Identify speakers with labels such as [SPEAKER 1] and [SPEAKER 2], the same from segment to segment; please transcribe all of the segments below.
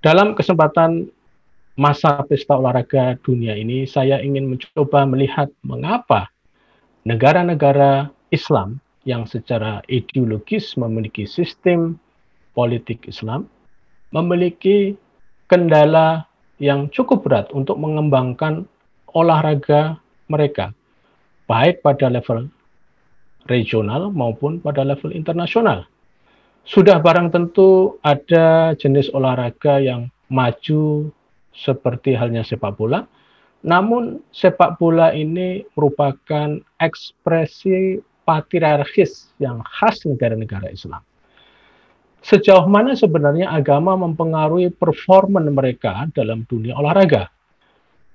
[SPEAKER 1] Dalam kesempatan masa pesta olahraga dunia ini, saya ingin mencoba melihat mengapa negara-negara Islam yang secara ideologis memiliki sistem politik Islam memiliki kendala yang cukup berat untuk mengembangkan olahraga mereka, baik pada level regional maupun pada level internasional. Sudah barang tentu ada jenis olahraga yang maju seperti halnya sepak bola, namun sepak bola ini merupakan ekspresi patriarkis yang khas negara-negara Islam. Sejauh mana sebenarnya agama mempengaruhi performa mereka dalam dunia olahraga?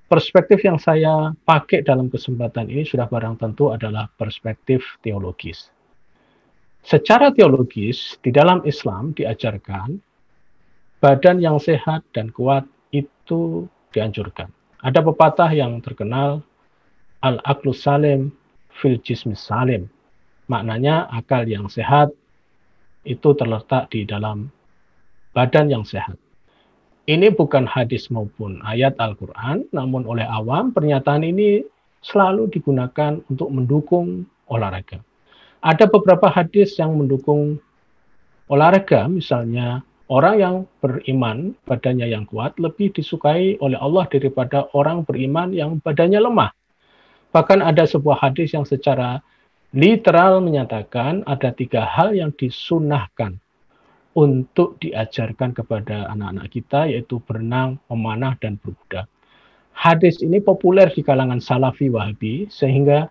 [SPEAKER 1] Perspektif yang saya pakai dalam kesempatan ini sudah barang tentu adalah perspektif teologis. Secara teologis, di dalam Islam diajarkan badan yang sehat dan kuat itu dianjurkan. Ada pepatah yang terkenal, al-aqlu salim fil jismi salim. Maknanya akal yang sehat itu terletak di dalam badan yang sehat. Ini bukan hadis maupun ayat Al-Quran, namun oleh awam pernyataan ini selalu digunakan untuk mendukung olahraga. Ada beberapa hadis yang mendukung olahraga, misalnya orang yang beriman badannya yang kuat lebih disukai oleh Allah daripada orang beriman yang badannya lemah. Bahkan ada sebuah hadis yang secara literal menyatakan ada 3 hal yang disunahkan untuk diajarkan kepada anak-anak kita, yaitu berenang, memanah, dan berkuda. Hadis ini populer di kalangan Salafi Wahabi, sehingga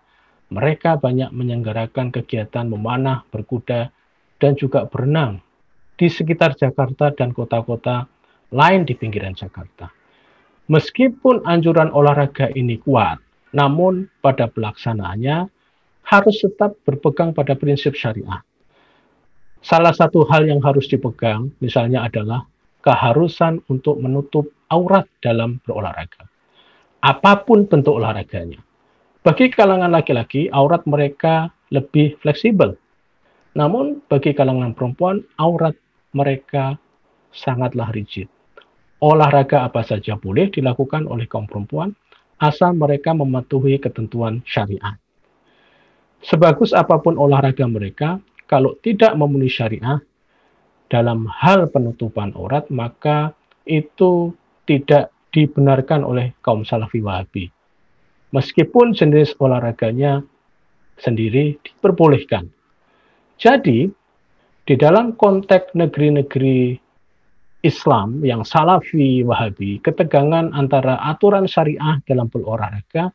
[SPEAKER 1] mereka banyak menyelenggarakan kegiatan memanah, berkuda, dan juga berenang di sekitar Jakarta dan kota-kota lain di pinggiran Jakarta. Meskipun anjuran olahraga ini kuat, namun pada pelaksanaannya harus tetap berpegang pada prinsip syariah. Salah satu hal yang harus dipegang, misalnya adalah keharusan untuk menutup aurat dalam berolahraga. Apapun bentuk olahraganya. Bagi kalangan laki-laki, aurat mereka lebih fleksibel. Namun, bagi kalangan perempuan, aurat mereka sangatlah rigid. Olahraga apa saja boleh dilakukan oleh kaum perempuan, asal mereka mematuhi ketentuan syariat. Sebagus apapun olahraga mereka, kalau tidak memenuhi syariah dalam hal penutupan aurat, maka itu tidak dibenarkan oleh kaum Salafi Wahabi. Meskipun jenis olahraganya sendiri diperbolehkan. Jadi, di dalam konteks negeri-negeri Islam yang Salafi Wahabi, ketegangan antara aturan syariah dalam berolahraga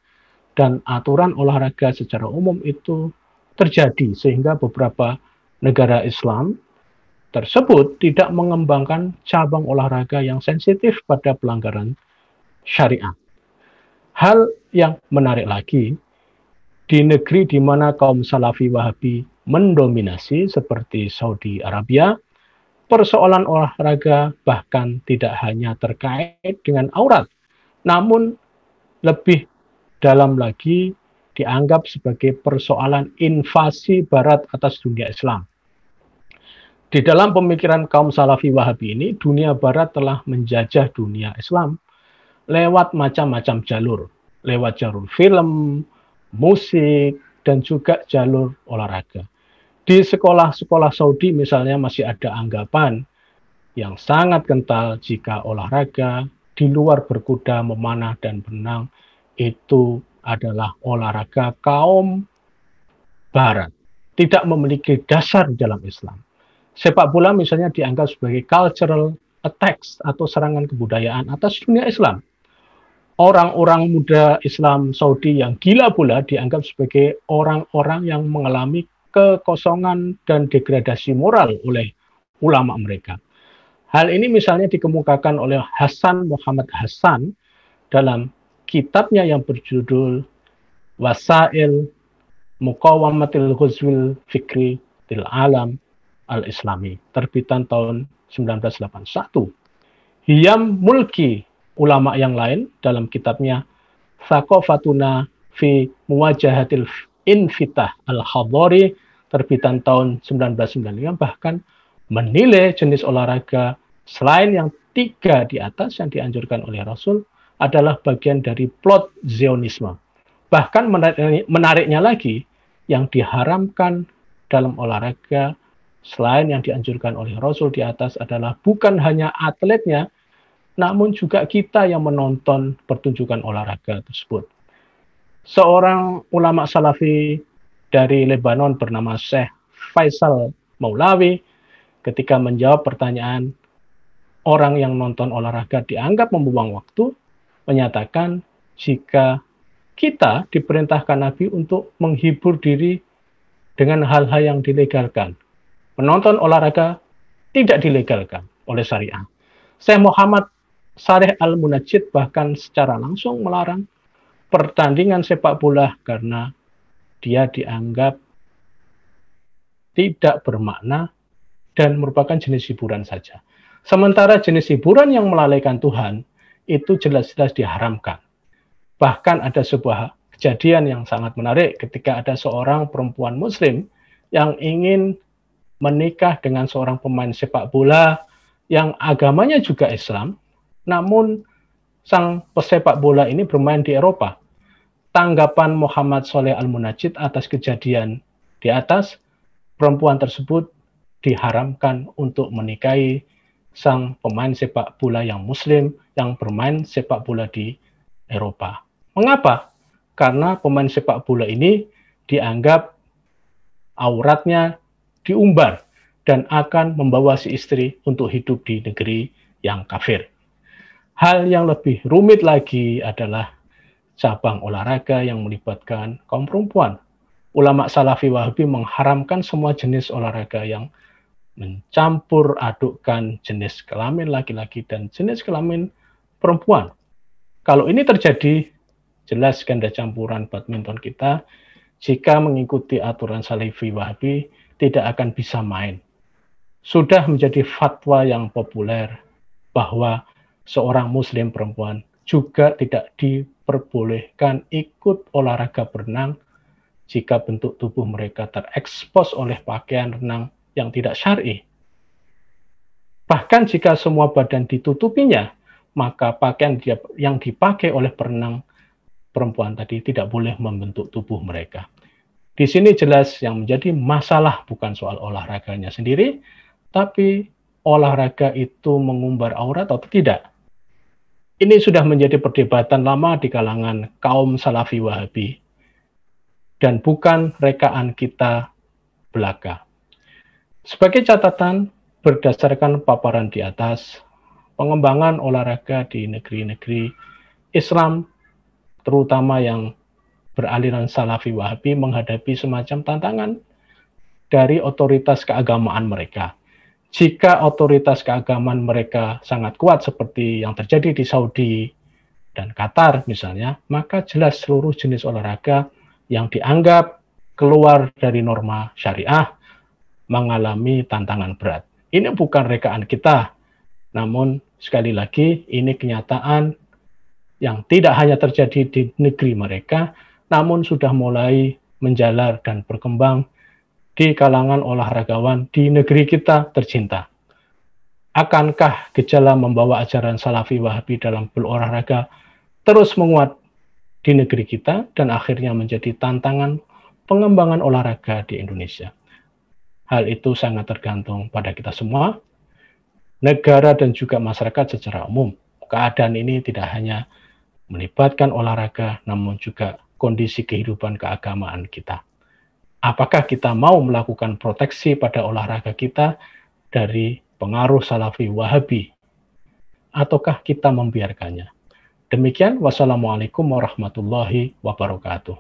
[SPEAKER 1] dan aturan olahraga secara umum itu terjadi, sehingga beberapa negara Islam tersebut tidak mengembangkan cabang olahraga yang sensitif pada pelanggaran syariah. Hal yang menarik lagi, di negeri di mana kaum Salafi Wahabi mendominasi seperti Saudi Arabia, persoalan olahraga bahkan tidak hanya terkait dengan aurat, namun lebih dalam lagi dianggap sebagai persoalan invasi Barat atas dunia Islam. Di dalam pemikiran kaum Salafi Wahabi ini, dunia Barat telah menjajah dunia Islam lewat macam-macam jalur. Lewat jalur film, musik, dan juga jalur olahraga. Di sekolah-sekolah Saudi misalnya masih ada anggapan yang sangat kental jika olahraga di luar berkuda, memanah, dan berenang itu adalah olahraga kaum Barat. Tidak memiliki dasar dalam Islam. Sepak bola misalnya dianggap sebagai cultural attacks atau serangan kebudayaan atas dunia Islam. Orang-orang muda Islam Saudi yang gila bola dianggap sebagai orang-orang yang mengalami kekosongan dan degradasi moral oleh ulama mereka. Hal ini misalnya dikemukakan oleh Hasan Muhammad Hasan dalam kitabnya yang berjudul Wasail Muqawamatil Ghuzwil Fikri til Alam Al-Islami, terbitan tahun 1981. Hiyam Mulki, ulama yang lain, dalam kitabnya Thaqafatuna fi Muwajahatil Infitah Al-Hadari, terbitan tahun 1995, bahkan menilai jenis olahraga
[SPEAKER 2] Selain yang 3 di atas yang dianjurkan oleh Rasul adalah bagian dari plot Zionisme. Bahkan menariknya lagi, yang diharamkan dalam olahraga selain yang dianjurkan oleh Rasul di atas adalah bukan hanya atletnya, namun juga kita yang menonton pertunjukan olahraga tersebut. Seorang ulama Salafi dari Lebanon bernama Syekh Faisal Maulawi ketika menjawab pertanyaan orang yang nonton olahraga dianggap membuang waktu, menyatakan jika kita diperintahkan Nabi untuk menghibur diri dengan hal-hal yang dilegalkan, menonton olahraga tidak dilegalkan oleh syariah. Syekh Muhammad Shalih Al-Munajjid bahkan secara langsung melarang pertandingan sepak bola karena dia dianggap tidak bermakna dan merupakan jenis hiburan saja. Sementara jenis hiburan yang melalaikan Tuhan itu jelas-jelas diharamkan. Bahkan ada sebuah kejadian yang sangat menarik ketika ada seorang perempuan muslim yang ingin menikah dengan seorang pemain sepak bola yang agamanya juga Islam, namun sang pesepak bola ini bermain di Eropa. Tanggapan Muhammad Shalih Al-Munajjid atas kejadian di atas, perempuan tersebut diharamkan untuk menikahi sang pemain sepak bola yang muslim yang bermain sepak bola di Eropa. Mengapa? Karena pemain sepak bola ini dianggap auratnya diumbar dan akan membawa si istri untuk hidup di negeri yang kafir. Hal yang lebih rumit lagi adalah cabang olahraga yang melibatkan kaum perempuan. Ulama Salafi Wahabi mengharamkan semua jenis olahraga yang mencampur adukkan jenis kelamin laki-laki dan jenis kelamin perempuan. Kalau ini terjadi, jelas ganda campuran badminton kita jika mengikuti aturan Salafi Wahabi tidak akan bisa main. Sudah menjadi fatwa yang populer bahwa seorang muslim perempuan juga tidak diperbolehkan ikut olahraga berenang jika bentuk tubuh mereka terekspos oleh pakaian renang yang tidak syar'i. Bahkan jika semua badan ditutupinya, maka pakaian yang dipakai oleh perenang perempuan tadi tidak boleh membentuk tubuh mereka. Di sini jelas yang menjadi masalah bukan soal olahraganya sendiri, tapi olahraga itu mengumbar aurat atau tidak. Ini sudah menjadi perdebatan lama di kalangan kaum Salafi Wahabi dan bukan rekaan kita belaka. Sebagai catatan, berdasarkan paparan di atas, pengembangan olahraga di negeri-negeri Islam, terutama yang beraliran Salafi Wahabi, menghadapi semacam tantangan dari otoritas keagamaan mereka. Jika otoritas keagamaan mereka sangat kuat seperti yang terjadi di Saudi dan Qatar misalnya, maka jelas seluruh jenis olahraga yang dianggap keluar dari norma syariah mengalami tantangan berat. Ini bukan rekaan kita, namun sekali lagi ini kenyataan yang tidak hanya terjadi di negeri mereka, namun sudah mulai menjalar dan berkembang di kalangan olahragawan di negeri kita tercinta. Akankah gejala membawa ajaran Salafi Wahabi dalam berolahraga terus menguat di negeri kita dan akhirnya menjadi tantangan pengembangan olahraga di Indonesia? Hal itu sangat tergantung pada kita semua, negara dan juga masyarakat secara umum. Keadaan ini tidak hanya melibatkan olahraga, namun juga kondisi kehidupan keagamaan kita. Apakah kita mau melakukan proteksi pada olahraga kita dari pengaruh Salafi Wahabi, ataukah kita membiarkannya? Demikian, wassalamualaikum warahmatullahi wabarakatuh.